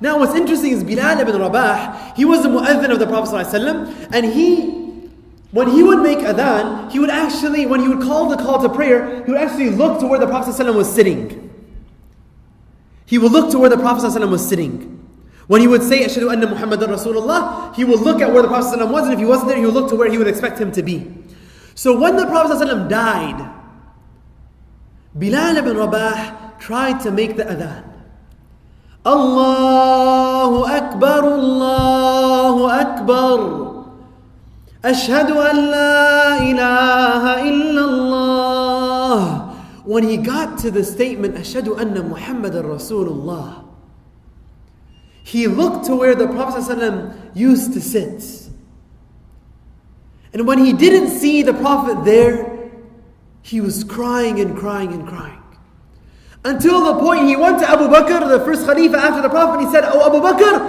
Now what's interesting is Bilal ibn Rabah, he was the mu'adhin of the Prophet ﷺ, and when he would make adhan, he would actually, when he would call the call to prayer, he would actually look to where the Prophet ﷺ was sitting. He would look to where the Prophet ﷺ was sitting. When he would say, Ashhadu anna Muhammadan Rasulullah, he would look at where the Prophet ﷺ was, and if he wasn't there, he would look to where he would expect him to be. So when the Prophet ﷺ died, Bilal ibn Rabah tried to make the adhan. Allahu Akbar, Allahu Akbar. Ashhadu an la ilaha illallah. When he got to the statement, Ashhadu anna Muhammadan Rasulullah, he looked to where the Prophet ﷺ used to sit. And when he didn't see the Prophet there, he was crying and crying and crying. Until the point he went to Abu Bakr, the first Khalifa after the Prophet, and he said, "Oh Abu Bakr,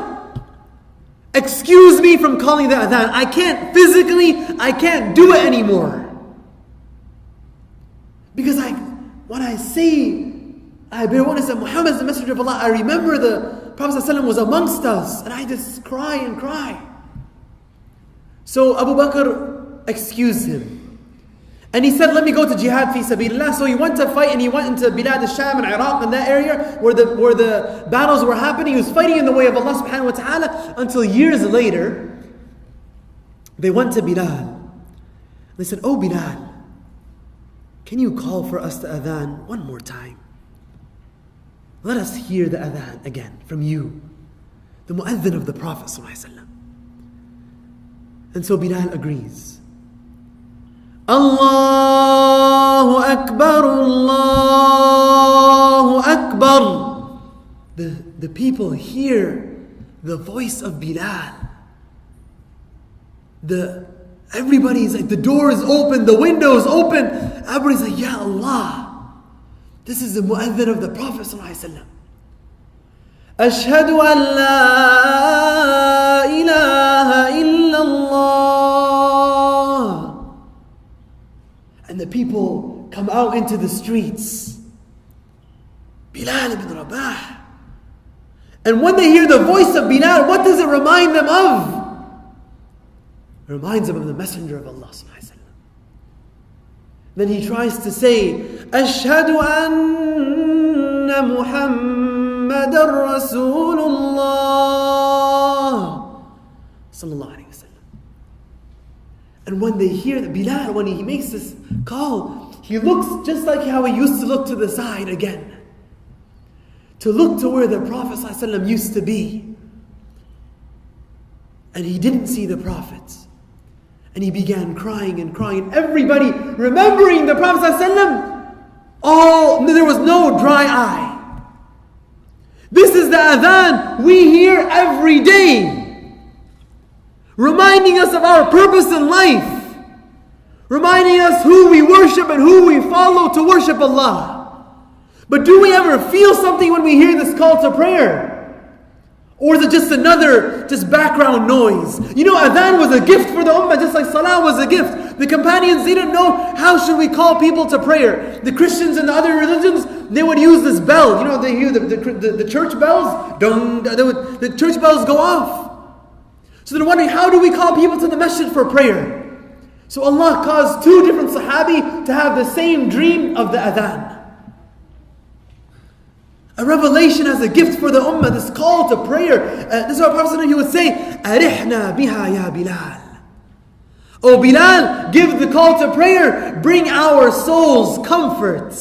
excuse me from calling the adhan. I can't do it anymore. Because when I say, I bear witness that Muhammad is the messenger of Allah, I remember the Prophet ﷺ was amongst us, and I just cry and cry." So Abu Bakr excused him. And he said, "Let me go to jihad fi sabilillah." So he went to fight, and he went into Bilad al-Sham and Iraq, and that area where the battles were happening. He was fighting in the way of Allah subhanahu wa ta'ala, until years later, they went to Bilal. They said, "Oh Bilal, can you call for us the adhan one more time? Let us hear the adhan again from you, the mu'adhin of the Prophet ﷺ." And so Bilal agrees. Allahu Akbar, Allahu Akbar. The people hear the voice of Bilal. Everybody's like, the door is open, the window is open. Everybody's like, "Ya Allah, this is the mu'adhin of the Prophet ﷺ. Ashhadu an la ilaha illallah." And the people come out into the streets. Bilal ibn Rabah. And when they hear the voice of Bilal, what does it remind them of? It reminds them of the Messenger of Allah subhanahu wa ta'ala. Then he tries to say, "Ashhadu anna Muhammadan Rasulullah." Sallallahu alayhi wa sallam. And when they hear that Bilal, when he makes this call, he looks just like how he used to look to the side again. To look to where the Prophet ﷺ used to be. And he didn't see the Prophet. And he began crying and crying. And everybody remembering the Prophet ﷺ, there was no dry eye. This is the adhan we hear every day, reminding us of our purpose in life, reminding us who we worship and who we follow to worship Allah. But do we ever feel something when we hear this call to prayer? Or is it just another background noise? You know, adhan was a gift for the ummah, just like salah was a gift. The companions, they didn't know how should we call people to prayer. The Christians and the other religions, they would use this bell. You know, they hear the church bells. The church bells go off. So they're wondering, how do we call people to the masjid for prayer? So Allah caused two different sahabi to have the same dream of the adhan. A revelation as a gift for the ummah, this call to prayer. This is what Prophet he would say, "Arihna biha ya Bilal." Oh Bilal, give the call to prayer, bring our souls comfort.